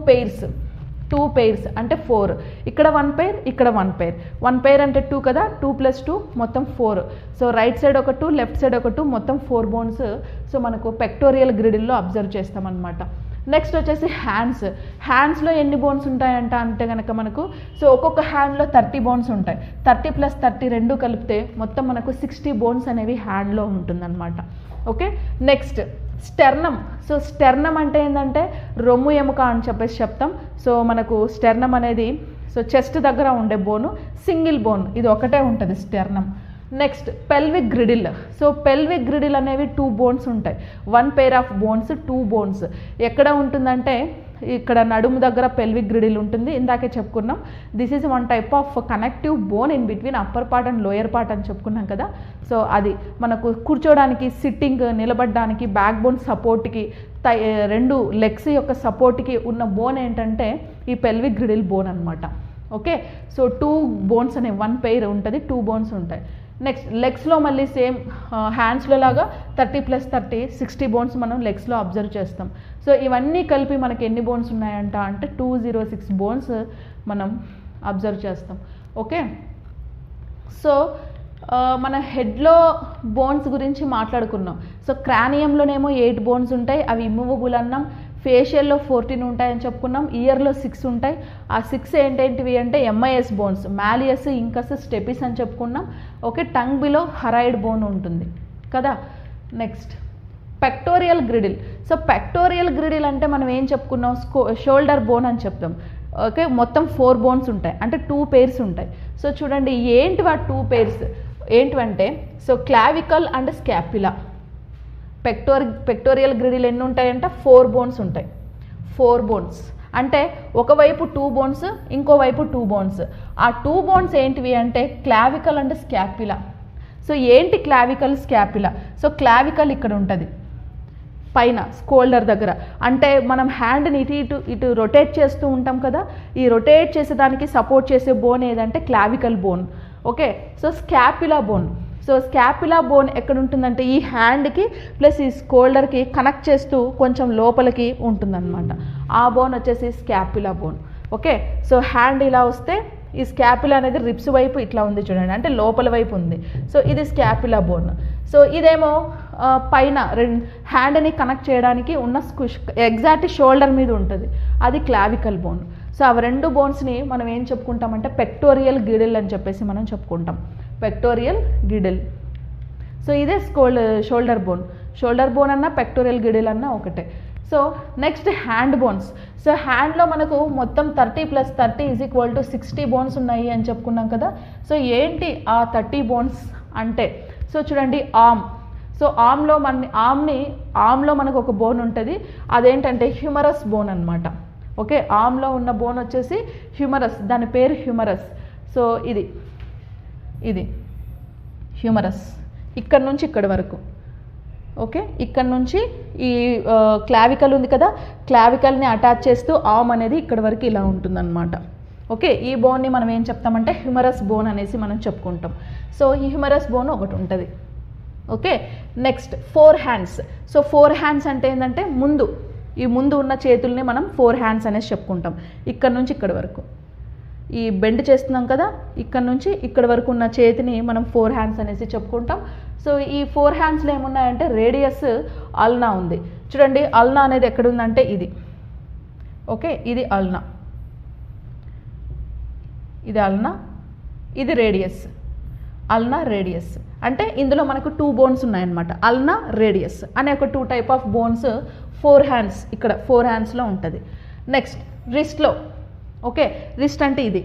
పెయిర్స్ అంటే 4. ఇక్కడ 1 పెయిర్, ఇక్కడ 1 పెయిర్. 1 పెయిర్ అంటే 2 కదా, 2 + 2 మొత్తం 4. సో రైట్ సైడ్ ఒక 2, లెఫ్ట్ సైడ్ ఒక 2, మొత్తం 4 బోన్స్ సో మనకు పెక్టోరియల్ గ్రిడిల్లో అబ్జర్వ్ చేస్తామన్నమాట. నెక్స్ట్ వచ్చేసి హ్యాండ్స్లో ఎన్ని బోన్స్ ఉంటాయంట అంటే కనుక మనకు, సో ఒక్కొక్క హ్యాండ్లో 30 బోన్స్ ఉంటాయి. 30 + 30 రెండు కలిపితే మొత్తం మనకు 60 బోన్స్ అనేవి హ్యాండ్లో ఉంటుందన్నమాట. Okay, next sternum. So sternum అంటే ఏంటంటే రొమ్ము ఎముక అని చెప్పేసి చెప్తాం. సో మనకు స్టెర్నమ్ అనేది సో చెస్ట్ దగ్గర ఉండే బోను, సింగిల్ బోన్, ఇది ఒకటే ఉంటుంది sternum. Next pelvic girdle. So pelvic griddle అనేవి 2 బోన్స్ ఉంటాయి. 1 పెయిర్ ఆఫ్ బోన్స్, 2 బోన్స్. ఎక్కడ ఉంటుందంటే ఇక్కడ నడుము దగ్గర పెల్విక్ గ్రిడిల్ ఉంటుంది, ఇందాకే చెప్పుకున్నాం. This is 1 type of connective bone in between upper part and lower part అని చెప్పుకున్నాం కదా. సో అది మనకు కూర్చోడానికి, సిట్టింగ్, నిలబడడానికి, బ్యాక్ బోన్ సపోర్ట్కి, 2 లెగ్స్ యొక్క సపోర్ట్కి ఉన్న బోన్ ఏంటంటే ఈ పెల్విక్ గ్రిడిల్ బోన్ అనమాట. ఓకే, సో 2 బోన్స్ అనే 1 పెయిర్ ఉంటుంది, 2 బోన్స్ ఉంటాయి. నెక్స్ట్ లెగ్స్లో మళ్ళీ సేమ్ హ్యాండ్స్లో లాగా 30 + 30 60 బోన్స్ మనం లెగ్స్లో అబ్జర్వ్ చేస్తాం. సో ఇవన్నీ కలిపి మనకి ఎన్ని బోన్స్ ఉన్నాయంట అంటే 206 బోన్స్ మనం అబ్జర్వ్ చేస్తాం. ఓకే, సో మన హెడ్లో బోన్స్ గురించి మాట్లాడుకున్నాం. సో క్రానియంలోనేమో 8 బోన్స్ ఉంటాయి, అవి ఇమ్మూవబుల్ అన్నాం. ఫేషియల్లో 14 ఉంటాయని చెప్పుకున్నాం. ఇయర్లో 6 ఉంటాయి. ఆ 6 ఏంటేంటివి అంటే MIS bones, malleus, incus, stapes అని చెప్పుకున్నాం. Okay, tongue below hyoid bone ఉంటుంది కదా. Next pectoral girdle. So pectoral girdle అంటే మనం ఏం చెప్పుకున్నాం, షోల్డర్ బోన్ అని చెప్తాం. ఓకే, మొత్తం 4 బోన్స్ ఉంటాయి, అంటే 2 pairs ఉంటాయి. సో చూడండి ఏంటివి ఆ 2 pairs ఏంటివంటే, so clavicle and scapula. Pectoral girdle ఎన్ని ఉంటాయంటే 4 బోన్స్ ఉంటాయి. 4 బోన్స్ అంటే ఒకవైపు 2 బోన్స్, ఇంకోవైపు 2 బోన్స్. ఆ 2 బోన్స్ ఏంటివి అంటే క్లావికల్ అండ్ స్కాపులా. సో ఏంటి క్లావికల్, స్కాపులా? సో క్లావికల్ ఇక్కడ ఉంటుంది పైన స్కోల్డర్ దగ్గర, అంటే మనం హ్యాండ్ని ఇటు రొటేట్ చేస్తూ ఉంటాం కదా, ఈ రొటేట్ చేసేదానికి సపోర్ట్ చేసే బోన్ ఏదంటే clavicle bone. Okay, so scapula bone. So scapula bone ఎక్కడ ఉంటుందంటే ఈ హ్యాండ్కి ప్లస్ ఈ స్కోల్డర్కి కనెక్ట్ చేస్తూ కొంచెం లోపలికి ఉంటుందన్నమాట. ఆ బోన్ వచ్చేసి scapula bone. Okay, so hand ఇలా వస్తే ఈ స్కాపులా అనేది రిప్స్ వైపు ఇట్లా ఉంది చూడండి, అంటే లోపల వైపు ఉంది. సో ఇది స్కాపులా బోన్. సో ఇదేమో పైన హ్యాండ్ని కనెక్ట్ చేయడానికి ఉన్న ఎగ్జాక్ట్ షోల్డర్ మీద ఉంటుంది, అది క్లావికల్ బోన్. సో అవి 2 బోన్స్ని మనం ఏం చెప్పుకుంటామంటే పెక్టోరియల్ గ్రిడిల్ అని చెప్పేసి మనం చెప్పుకుంటాం. Pectoral girdle. సో ఇదే షోల్డర్ బోన్. షోల్డర్ బోన్ అన్నా పెక్టోరియల్ గ్రిడిల్ అన్నా ఒకటే. So next hand bones. So హ్యాండ్లో మనకు మొత్తం 30 + 30 = 60 బోన్స్ ఉన్నాయి అని చెప్పుకున్నాం కదా. సో ఏంటి ఆ 30 బోన్స్ అంటే, సో చూడండి ఆర్మ్. సో ఆర్మ్లో మనకు ఒక బోన్ ఉంటుంది, అదేంటంటే హ్యూమరస్ బోన్ అనమాట. ఓకే, ఆర్మ్లో ఉన్న బోన్ వచ్చేసి హ్యూమరస్, దాని పేరు హ్యూమరస్. సో ఇది హ్యూమరస్ ఇక్కడ నుంచి ఇక్కడ వరకు. ఓకే, ఇక్కడ నుంచి ఈ క్లావికల్ ఉంది కదా, క్లావికల్ని అటాచ్ చేస్తూ ఆర్మ్ అనేది ఇక్కడ వరకు ఇలా ఉంటుందన్నమాట. ఓకే, ఈ బోన్ని మనం ఏం చెప్తామంటే హ్యూమరస్ బోన్ అనేసి మనం చెప్పుకుంటాం. సో ఈ హ్యూమరస్ బోన్ ఒకటి ఉంటుంది. Okay, next 4 hands. So 4 hands అంటే ఏంటంటే ముందు ఉన్న చేతుల్ని మనం 4 హ్యాండ్స్ అనేసి చెప్పుకుంటాం. ఇక్కడ నుంచి ఇక్కడ వరకు ఈ బెండ్ చేస్తున్నాం కదా, ఇక్కడ నుంచి ఇక్కడ వరకు ఉన్న చేతిని మనం 4 హ్యాండ్స్ అనేసి చెప్పుకుంటాం. సో ఈ 4 హ్యాండ్స్లో ఏమున్నాయంటే రేడియస్, అల్నా ఉంది. చూడండి అల్నా అనేది ఎక్కడ ఉందంటే ఇది. ఓకే, ఇది అల్నా, ఇది అల్నా, ఇది రేడియస్. అల్నా, రేడియస్ అంటే ఇందులో మనకు 2 బోన్స్ ఉన్నాయన్నమాట. అల్నా, రేడియస్ అనే ఒక 2 టైప్ ఆఫ్ బోన్స్ 4 హ్యాండ్స్, ఇక్కడ 4 హ్యాండ్స్లో ఉంటుంది. నెక్స్ట్ రిస్ట్లో. ఓకే, రిస్ట్ అంటే ఇది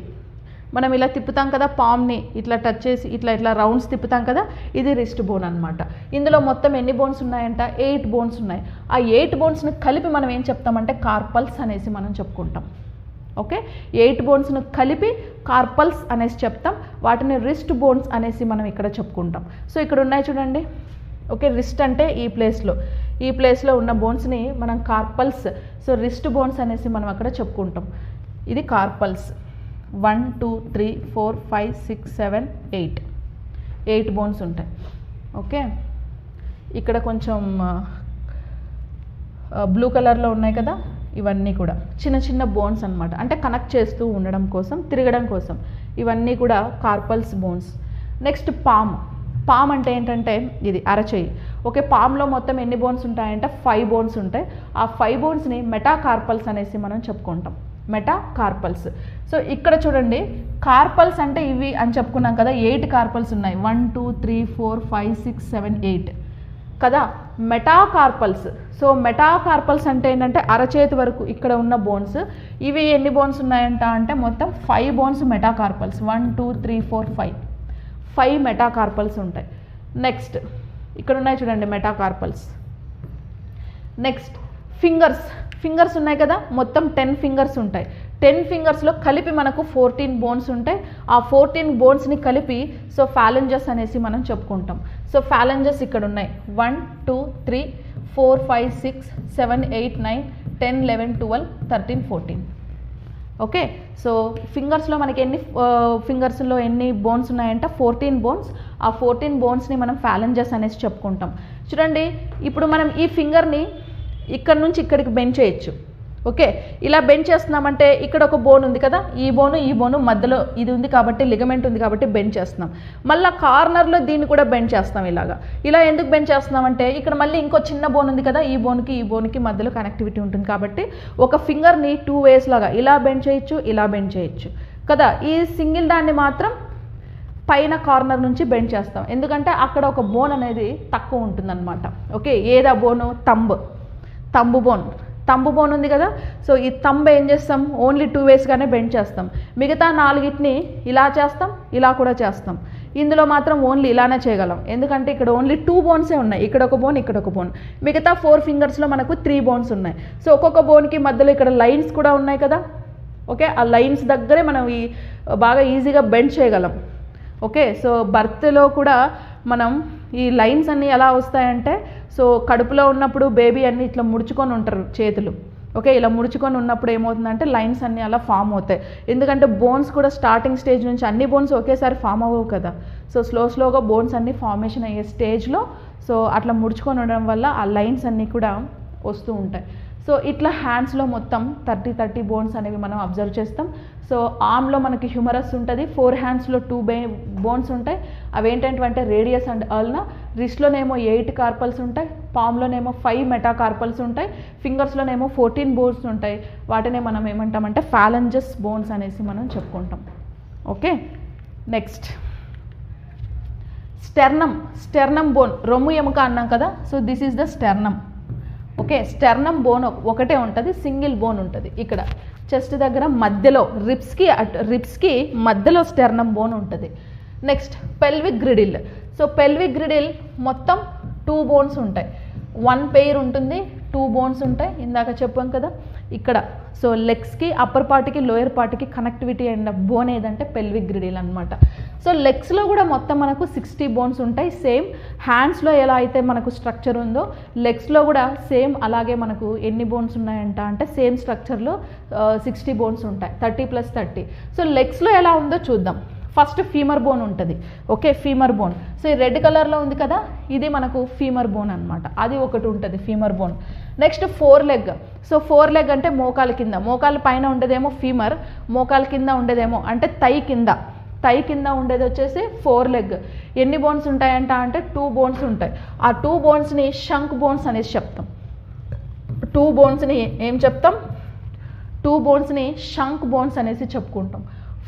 మనం ఇలా తిప్పుతాం కదా, పామ్ని ఇట్లా టచ్ చేసి ఇట్లా రౌండ్స్ తిప్పుతాం కదా, ఇది రిస్ట్ బోన్ అనమాట. ఇందులో మొత్తం ఎన్ని బోన్స్ ఉన్నాయంట 8 బోన్స్ ఉన్నాయి. ఆ 8 బోన్స్ని కలిపి మనం ఏం చెప్తామంటే కార్పల్స్ అనేసి మనం చెప్పుకుంటాం. ఓకే, 8 బోన్స్ను కలిపి కార్పల్స్ అనేసి చెప్తాం, వాటిని రిస్ట్ బోన్స్ అనేసి మనం ఇక్కడ చెప్పుకుంటాం. సో ఇక్కడ ఉన్నాయి చూడండి. ఓకే, రిస్ట్ అంటే ఈ ప్లేస్లో ఉన్న బోన్స్ని మనం కార్పల్స్, సో రిస్ట్ బోన్స్ అనేసి మనం అక్కడ చెప్పుకుంటాం. ఇది కార్పల్స్. 1 2 3 4 5 6 7 8 బోన్స్ ఉంటాయి. ఓకే, ఇక్కడ కొంచెం బ్లూ కలర్లో ఉన్నాయి కదా, ఇవన్నీ కూడా చిన్న చిన్న బోన్స్ అనమాట, అంటే కనెక్ట్ చేస్తూ ఉండడం కోసం, తిరగడం కోసం. ఇవన్నీ కూడా కార్పల్స్ బోన్స్. నెక్స్ట్ పామ్ అంటే ఏంటంటే ఇది అరచేయి. ఓకే, పామ్లో మొత్తం ఎన్ని బోన్స్ ఉంటాయంటే 5 బోన్స్ ఉంటాయి. ఆ 5 బోన్స్ని మెటాకార్పల్స్ అనేసి మనం చెప్పుకుంటాం. మెటాకార్పల్స్. సో ఇక్కడ చూడండి కార్పల్స్ అంటే ఇవి అని చెప్పుకున్నాం కదా, 8 కార్పల్స్ ఉన్నాయి. 1 2 3 4 5 6 7 8 కదా. మెటాకార్పల్స్. సో మెటాకార్పల్స్ అంటే ఏంటంటే అరచేతి వరకు ఇక్కడ ఉన్న బోన్స్. ఇవి ఎన్ని బోన్స్ ఉన్నాయంట అంటే మొత్తం 5 బోన్స్ మెటాకార్పల్స్. 1 2 3 4 5 మెటాకార్పల్స్ ఉంటాయి. నెక్స్ట్ ఇక్కడ ఉన్నాయి చూడండి మెటాకార్పల్స్. నెక్స్ట్ ఫింగర్స్ ఉన్నాయి కదా, మొత్తం 10 ఫింగర్స్ ఉంటాయి. 10 ఫింగర్స్లో కలిపి మనకు 14 బోన్స్ ఉంటాయి. ఆ 14 బోన్స్ని కలిపి సో ఫాలెంజెస్ అనేసి మనం చెప్పుకుంటాం. సో ఫాలెంజెస్ ఇక్కడ ఉన్నాయి. 1 2 3 4 5 6 7 8 9 10 11 12 13 14. ఓకే, సో ఫింగర్స్లో మనకి ఫింగర్స్లో ఎన్ని బోన్స్ ఉన్నాయంటే 14 బోన్స్. ఆ 14 బోన్స్ని మనం ఫాలెంజెస్ అనేసి చెప్పుకుంటాం. చూడండి, ఇప్పుడు మనం ఈ ఫింగర్ని ఇక్కడ నుంచి ఇక్కడికి బెండ్ చేయొచ్చు. ఓకే, ఇలా బెండ్ చేస్తున్నామంటే ఇక్కడ ఒక బోన్ ఉంది కదా, ఈ బోను మధ్యలో ఇది ఉంది కాబట్టి, లిగమెంట్ ఉంది కాబట్టి బెండ్ చేస్తున్నాం. మళ్ళీ కార్నర్లో దీన్ని కూడా బెండ్ చేస్తాం. ఇలా ఎందుకు బెండ్ చేస్తున్నామంటే ఇక్కడ మళ్ళీ ఇంకో చిన్న బోన్ ఉంది కదా, ఈ బోన్కి మధ్యలో కనెక్టివిటీ ఉంటుంది కాబట్టి ఒక ఫింగర్ని 2 ways లాగా ఇలా బెండ్ చేయొచ్చు, ఇలా బెండ్ చేయొచ్చు కదా. ఈ సింగిల్ దాన్ని మాత్రం పైన కార్నర్ నుంచి బెండ్ చేస్తాం, ఎందుకంటే అక్కడ ఒక బోన్ అనేది తక్కువ ఉంటుందన్నమాట. ఓకే, ఏదా బోను? తంబు బోన్ ఉంది కదా, సో ఈ తంబ్ ఏం చేస్తాం, ఓన్లీ 2 waysగానే బెండ్ చేస్తాం. మిగతా 4ని ఇలా చేస్తాం, ఇలా కూడా చేస్తాం. ఇందులో మాత్రం ఓన్లీ ఇలానే చేయగలం, ఎందుకంటే ఇక్కడ ఓన్లీ 2 బోన్సే ఉన్నాయి, ఇక్కడ ఒక బోన్, ఇక్కడ ఒక బోన్. మిగతా 4 ఫింగర్స్లో మనకు 3 బోన్స్ ఉన్నాయి. సో ఒక్కొక్క బోన్కి మధ్యలో ఇక్కడ లైన్స్ కూడా ఉన్నాయి కదా. ఓకే, ఆ లైన్స్ దగ్గరే మనం ఈ బాగా ఈజీగా బెండ్ చేయగలం. ఓకే, సో బర్త్లో కూడా మనం ఈ లైన్స్ అన్నీ ఎలా వస్తాయంటే, సో కడుపులో ఉన్నప్పుడు బేబీ అన్నీ ఇట్లా ముడుచుకొని ఉంటారు చేతులు. ఓకే, ఇలా ముడుచుకొని ఉన్నప్పుడు ఏమవుతుందంటే లైన్స్ అన్నీ అలా ఫామ్ అవుతాయి, ఎందుకంటే బోన్స్ కూడా స్టార్టింగ్ స్టేజ్ నుంచి అన్ని బోన్స్ ఒకేసారి ఫామ్ అవ్వవు కదా. సో స్లోగా బోన్స్ అన్నీ ఫార్మేషన్ అయ్యే స్టేజ్లో సో అట్లా ముడుచుకొని ఉండడం వల్ల ఆ లైన్స్ అన్నీ కూడా వస్తూ ఉంటాయి. సో ఇట్లా హ్యాండ్స్లో మొత్తం 30 బోన్స్ అనేవి మనం అబ్జర్వ్ చేస్తాం. సో ఆర్మ్లో మనకి హ్యూమరస్ ఉంటుంది, 4 హ్యాండ్స్లో 2 బోన్స్ ఉంటాయి. అవి ఏంటంటే రేడియస్ అండ్ అల్నా. రిస్ట్లోనేమో 8 కార్పల్స్ ఉంటాయి, పామ్లోనేమో 5 మెటాకార్పల్స్ ఉంటాయి, ఫింగర్స్లోనేమో 14 బోన్స్ ఉంటాయి. వాటినే మనం ఏమంటామంటే ఫాలెంజెస్ బోన్స్ అనేసి మనం చెప్పుకుంటాం. ఓకే, నెక్స్ట్ స్టెర్నమ్ బోన్, రొమ్ము ఎముక అన్నాం కదా. So this is the sternum. Okay, sternum bone ఒకటే ఉంటుంది, సింగిల్ బోన్ ఉంటుంది ఇక్కడ చెస్ట్ దగ్గర మధ్యలో, రిబ్స్కి మధ్యలో స్టెర్నమ్ బోన్ ఉంటుంది. Next pelvic girdle. So pelvic griddle మొత్తం 2 బోన్స్ ఉంటాయి, 1 పెయిర్ ఉంటుంది, 2 బోన్స్ ఉంటాయి. ఇందాక చెప్పాం కదా ఇక్కడ. సో లెగ్స్కి అప్పర్ పార్ట్కి లోయర్ పార్ట్కి కనెక్టివిటీ అయిన బోన్ ఏదంటే పెల్విక్ గ్రిడిల్ అనమాట. సో లెగ్స్లో కూడా మొత్తం మనకు 60 బోన్స్ ఉంటాయి. సేమ్ హ్యాండ్స్లో ఎలా అయితే మనకు స్ట్రక్చర్ ఉందో లెగ్స్లో కూడా సేమ్ అలాగే మనకు ఎన్ని బోన్స్ ఉన్నాయంట అంటే సేమ్ స్ట్రక్చర్లో 60 బోన్స్ ఉంటాయి, 30 + 30. సో లెగ్స్లో ఎలా ఉందో చూద్దాం. ఫస్ట్ ఫీమర్ బోన్ ఉంటుంది. Okay, femur bone. సో ఈ రెడ్ కలర్లో ఉంది కదా, ఇది మనకు ఫీమర్ బోన్ అనమాట, అది ఒకటి ఉంటుంది femur bone. Next 4 leg. So 4 leg అంటే మోకాల కింద, మోకాల పైన ఉండేదేమో ఫీమర్, మోకాల కింద ఉండేదేమో అంటే థై కింద ఉండేది వచ్చేసి 4 లెగ్. ఎన్ని బోన్స్ ఉంటాయంట అంటే 2 బోన్స్ ఉంటాయి. ఆ 2 బోన్స్ని షంక్ బోన్స్ అనేసి చెప్తాం. 2 బోన్స్ని ఏం చెప్తాం? 2 బోన్స్ని షంక్ బోన్స్ అనేసి చెప్పుకుంటాం.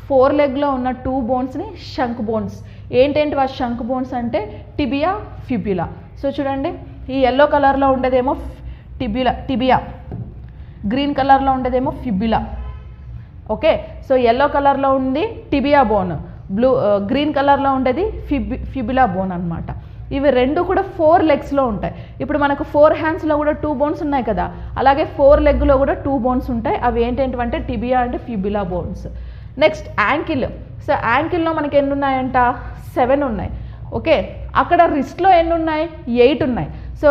4 లెగ్లో ఉన్న 2 బోన్స్ని షంక్ బోన్స్. ఏంటంటే ఆ షంక్ బోన్స్ అంటే టిబియా, ఫిబ్యులా. సో చూడండి, ఈ ఎల్లో కలర్లో ఉండేదేమో టిబియా, గ్రీన్ కలర్లో ఉండేదేమో ఫిబ్యులా. ఓకే, సో ఎల్లో కలర్లో ఉంది టిబియా బోన్, గ్రీన్ కలర్లో ఉండేది ఫిబ్యులా బోన్ అనమాట. ఇవి రెండు కూడా 4 లెగ్స్లో ఉంటాయి. ఇప్పుడు మనకు 4 హ్యాండ్స్లో కూడా 2 బోన్స్ ఉన్నాయి కదా, అలాగే 4 లెగ్లో కూడా 2 బోన్స్ ఉంటాయి. అవి ఏంటంటే టిబియా అంటే ఫిబ్యులా బోన్స్. Next ankle. సో యాంకిల్లో మనకి ఎన్ని ఉన్నాయంట? 7 ఉన్నాయి. ఓకే, అక్కడ రిస్ట్లో ఎన్ని ఉన్నాయి? 8 ఉన్నాయి. సో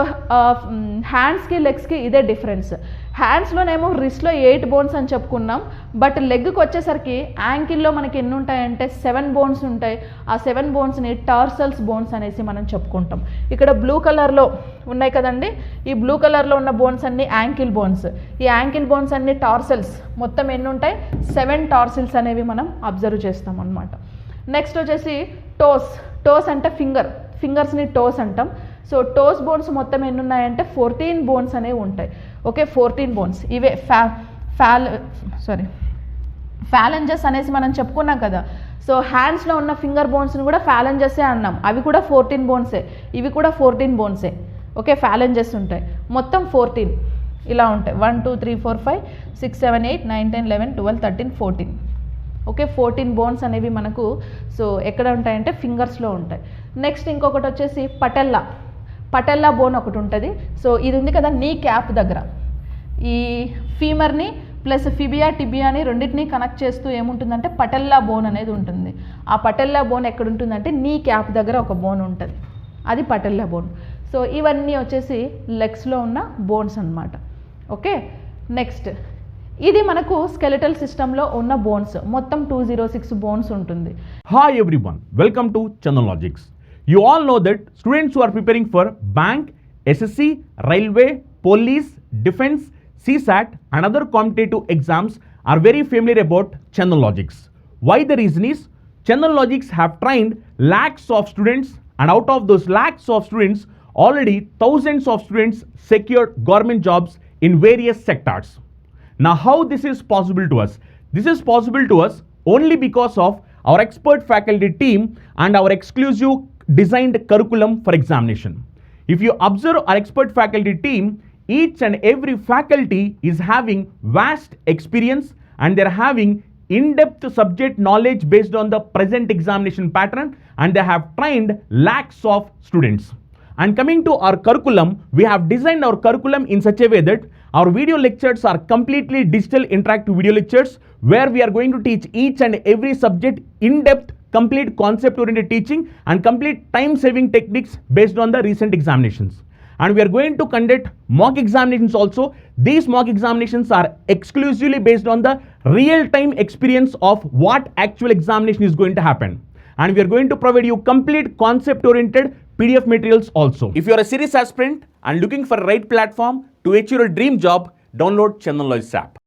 హ్యాండ్స్కి లెగ్స్కి ఇదే డిఫరెన్స్. హ్యాండ్స్లోనేమో రిస్ట్లో 8 బోన్స్ అని చెప్పుకున్నాం, బట్ లెగ్కి వచ్చేసరికి యాంకిల్లో మనకి ఎన్ని ఉంటాయంటే 7 బోన్స్ ఉంటాయి. ఆ 7 బోన్స్ని టార్సల్స్ బోన్స్ అనేసి మనం చెప్పుకుంటాం. ఇక్కడ బ్లూ కలర్లో ఉన్నాయి కదండి, ఈ బ్లూ కలర్లో ఉన్న బోన్స్ అన్ని యాంకిల్ బోన్స్. ఈ యాంకిల్ బోన్స్ అన్ని టార్సల్స్. మొత్తం ఎన్ని ఉంటాయి? 7 టార్సిల్స్ అనేవి మనం అబ్జర్వ్ చేస్తాం అన్నమాట. నెక్స్ట్ వచ్చేసి టోస్ అంటే ఫింగర్స్ని టోస్ అంటాం. సో టోస్ బోన్స్ మొత్తం ఎన్ని ఉన్నాయంటే 14 బోన్స్ అనేవి ఉంటాయి. Okay, 14 bones. ఇవే ఫాలెంజెస్ అనేసి మనం చెప్పుకున్నాం కదా. సో హ్యాండ్స్లో ఉన్న ఫింగర్ బోన్స్ని కూడా ఫాలెంజెసే అన్నాం, అవి కూడా 14 బోన్సే, ఇవి కూడా 14 బోన్సే. ఓకే, ఫాలెంజెస్ ఉంటాయి మొత్తం 14 ఇలా ఉంటాయి. 1 2 3 4 5 6 7 8 9 10 11 12 13 14. ఓకే, 14 బోన్స్ అనేవి మనకు సో ఎక్కడ ఉంటాయంటే ఫింగర్స్లో ఉంటాయి. నెక్స్ట్ ఇంకొకటి వచ్చేసి పటెల్లా బోన్ ఒకటి ఉంటుంది. సో ఇది ఉంది కదా నీ క్యాప్ దగ్గర, ఈ ఫీమర్ని ప్లస్ టిబియాని రెండింటినీ కనెక్ట్ చేస్తూ ఏముంటుందంటే పటెల్లా బోన్ అనేది ఉంటుంది. ఆ పటెల్లా బోన్ ఎక్కడ ఉంటుందంటే నీ క్యాప్ దగ్గర ఒక బోన్ ఉంటుంది, అది పటెల్లా బోన్. సో ఇవన్నీ వచ్చేసి లెగ్స్లో ఉన్న బోన్స్ అన్నమాట. ఓకే, నెక్స్ట్ ఇది మనకు స్కెలిటల్ సిస్టంలో ఉన్న బోన్స్ మొత్తం 206 బోన్స్ ఉంటుంది. Hi everyone, welcome to Chandan logics. You all know that students who are preparing for bank, SSC, railway, police, defense, CSAT and other competitive exams are very familiar about Chandan Logics. Why? The reason is Chandan Logics have trained lakhs of students, and out of those lakhs of students, already thousands of students secured government jobs in various sectors. Now, how this is possible to us? This is possible to us only because of our expert faculty team and our exclusive designed curriculum for examination. If you observe our expert faculty team, each and every faculty is having vast experience and they're having in-depth subject knowledge based on the present examination pattern, and they have trained lakhs of students. And coming to our curriculum, we have designed our curriculum in such a way that our video lectures are completely digital interactive video lectures where we are going to teach each and every subject in depth, complete concept oriented teaching and complete time saving techniques based on the recent examinations. And we are going to conduct mock examinations also. These mock examinations are exclusively based on the real time experience of what actual examination is going to happen. And we are going to provide you complete concept oriented PDF materials also. If you are a serious aspirant and looking for a right platform to achieve your dream job, download Chandan Logics app.